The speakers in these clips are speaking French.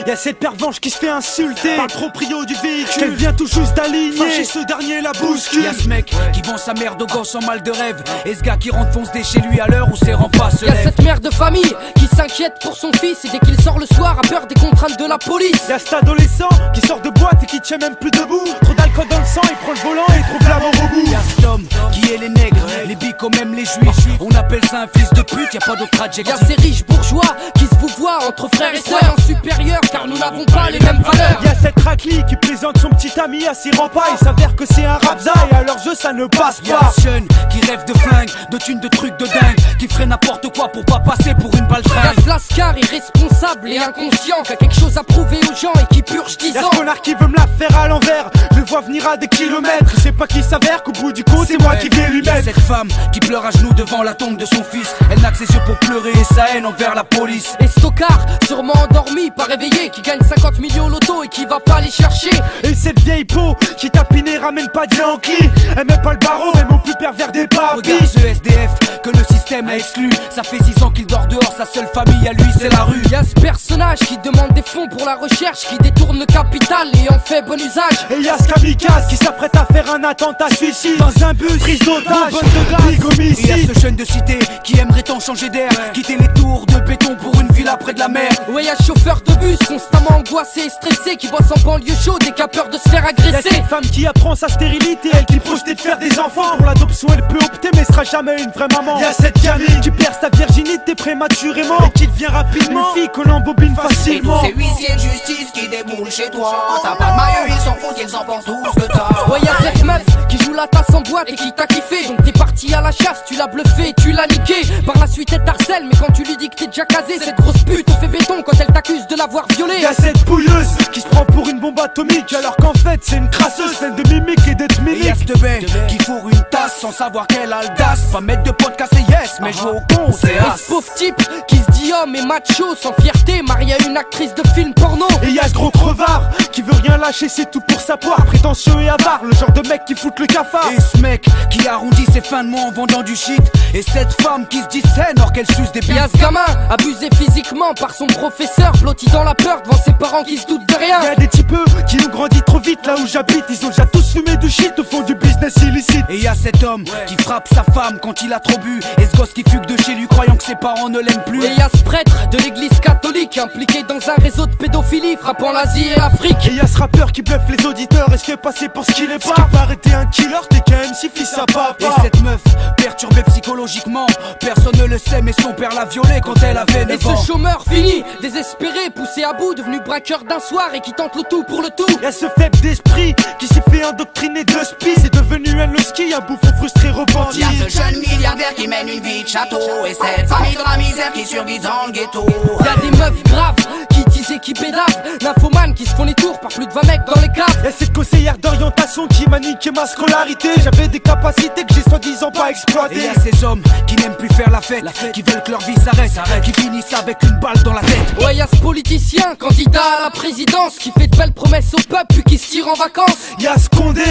Y'a cette pervenche qui se fait insulter par le proprio du véhicule qu'elle vient tout juste d'aligner. Chez ce dernier la bouscule. Y'a ce mec qui vend sa mère de gosse en mal de rêve. Et ce gars qui rentre fonce chez lui à l'heure où ses remparts se lèvent. Y'a cette mère de famille qui s'inquiète pour son fils et dès qu'il sort le soir a peur des contraintes de la police. Y'a cet adolescent qui sort de boîte et qui tient même plus debout. Trop d'alcool dans le sang, il prend le volant et trouve la mort au bout. Y'a cet homme qui est les nègres, les bicos même les juifs. On appelle ça un fils de pute, y'a pas d'autre adjectif. Y'a ces riches bourgeois qui se vous voient entre frères et sœurs supérieurs car nous n'avons pas les mêmes valeurs. Y'a cette raclie qui présente son petit ami à ses remparts. Il s'avère que c'est un rapza et à leur jeu ça ne passe Y'a pas. un jeune qui rêve de flingue, de thunes, de trucs de dingue, qui ferait n'importe quoi pour pas passer pour une baltringue. Y'a ce lascar irresponsable et inconscient qui a quelque chose à prouver aux gens et qui purge 10 Y'a ans. ce connard qui veut me la faire à l'envers. Je le vois venir à des kilomètres. Il sait pas qu'il s'avère qu'au bout du compte c'est moi qui vais lui Y'a mettre. cette femme qui pleure à genoux devant la tombe de son fils. Elle n'a que ses yeux pour pleurer et sa haine envers la police. Et Stockard, sûrement endormi, pas réveillé, qui gagne 50 millions au loto et qui va pas les chercher. Et cette vieille peau qui tapine et ramène pas de Yankee. Elle met pas le barreau, même au plus pervers des papis. Regarde ce SDF que le système a exclu. Ça fait 6 ans qu'il dort dehors, sa seule famille à lui c'est la rue. Y'a ce personnage qui demande des fonds pour la recherche, qui détourne le capital et en fait bon usage. Et y'a ce kamikaze qui s'apprête à faire un attentat suicide dans un bus, prise d'otage, bonne de grâce, big homicide. Et y'a ce jeune de cité qui aimerait tant changer d'air, quitter les tours de béton pour une villa près de la mer. Ouais, y'a ce chauffeur de bus constamment angoissé et stressé qui bosse en banlieue chaude et qui a peur de se faire Y'a agresser. cette femme qui apprend sa stérilité, elle qui projetait de faire des enfants. Pour l'adoption elle peut opter mais sera jamais une vraie maman. Y'a cette gamine qui perd sa virginité prématurément et qui devient rapidement une fille que l'on bobine facilement. Ces huissiers de justice qui déboulent chez toi. T'as pas de maillot, ils s'en foutent, ils en pensent tout ce que t'as. Ouais, y'a cette meuf qui joue la tasse en boîte et qui t'a kiffé. Donc t'es parti à la chasse, tu l'as bluffé, tu l'as niqué. Par la suite elle t'harcèle, mais quand tu lui dis que t'es déjà casé, cette grosse pute te fait béton quand elle t'accuse de l'avoir violé. Y'a cette pouilleuse qui se prend pour une bombe atomique alors qu'en fait c'est une crasseuse, celle de mimique et d'être Et y'a mimique. cette bête qui fourre une tasse sans savoir qu'elle a l'audace. Pas mettre de podcast et yes, mais jouer au con c'est Et as. ce pauvre type qui se dit homme et macho sans fierté, marié à une actrice de film porno. Et y'a ce gros crevard qui veut rien lâcher, c'est tout pour sa poire. Prétentieux et avare, le genre de mec qui fout le cafard. Et ce mec qui arrondit ses fins de mois en vendant du shit. Et cette femme qui se dit saine alors qu'elle suce des bites. Y'a ce gamin abusé physiquement par son professeur, blotti dans la peur devant ses parents qui se doutent de rien. Y'a des typeux qui nous grandissent trop vite là où j'habite. Ils ont déjà tous fumé du shit au fond du business illicite. Et y'a cet homme qui frappe sa femme quand il a trop bu. Et ce gosse qui fugue de chez lui croyant que ses parents ne l'aiment plus. Et y'a ce prêtre de l'église catholique impliqué dans un réseau de pédophilie frappant l'Asie et l'Afrique. Et y'a ce rappeur qui bluffe les auditeurs, est-ce qu'il est passé pour ce qu'il est pas? Pas arrêter un killer, t'es KMC fils à papa. Et cette meuf perturbée psychologiquement, personne ne le sait mais son père l'a violée quand elle avait Et 9 ans. ce chômeur fini, désespéré, poussé à bout, devenu braqueur d'un soir et qui tente le tout pour le tout. Y'a ce faible d'esprit qui s'est fait endoctriner de spi. C'est devenu un ski, un bouffon frustré repenti. Y'a ce jeune milliardaire qui mène une vie de château. Et cette famille dans la misère qui survit dans le ghetto. Y'a des meufs graves qui disent et qui pédavent, nymphomanes qui se font les tours par plus de 20 mecs dans les caves. Y'a cette conseillère d'orientation qui m'a niqué ma scolarité. J'avais des capacités que j'ai soi-disant pas Et exploitées. y'a ces hommes qui n'aiment plus faire la fête, qui veulent que leur vie s'arrête, qui finissent avec une balle dans la tête. Ouais, y'a ce politicien, candidat à la présidence, qui fait de belles promesses au peuple puis qui se tire en vacances. Y'a ce Condé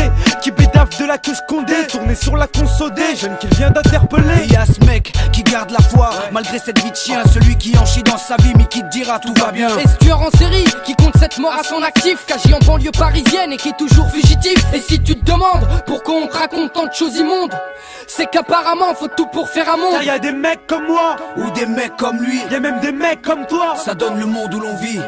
qui bédave de la queue Condé, tourné sur la consodée, jeune qu'il vient d'interpeller. Et y'a ce mec qui garde la foi malgré cette vie de chien, celui qui en chie dans sa vie mais qui te dira tout va bien. Et ce tueur en série qui compte 7 morts à son actif, qu'agit en banlieue parisienne et qui est toujours fugitif. Et si tu te demandes pourquoi on te raconte tant de choses immondes, c'est qu'apparemment faut tout pour faire un monde. Car y'a des mecs comme moi, Ou des mecs comme lui, y'a même des mecs comme toi. ça donne le monde où l'on vit.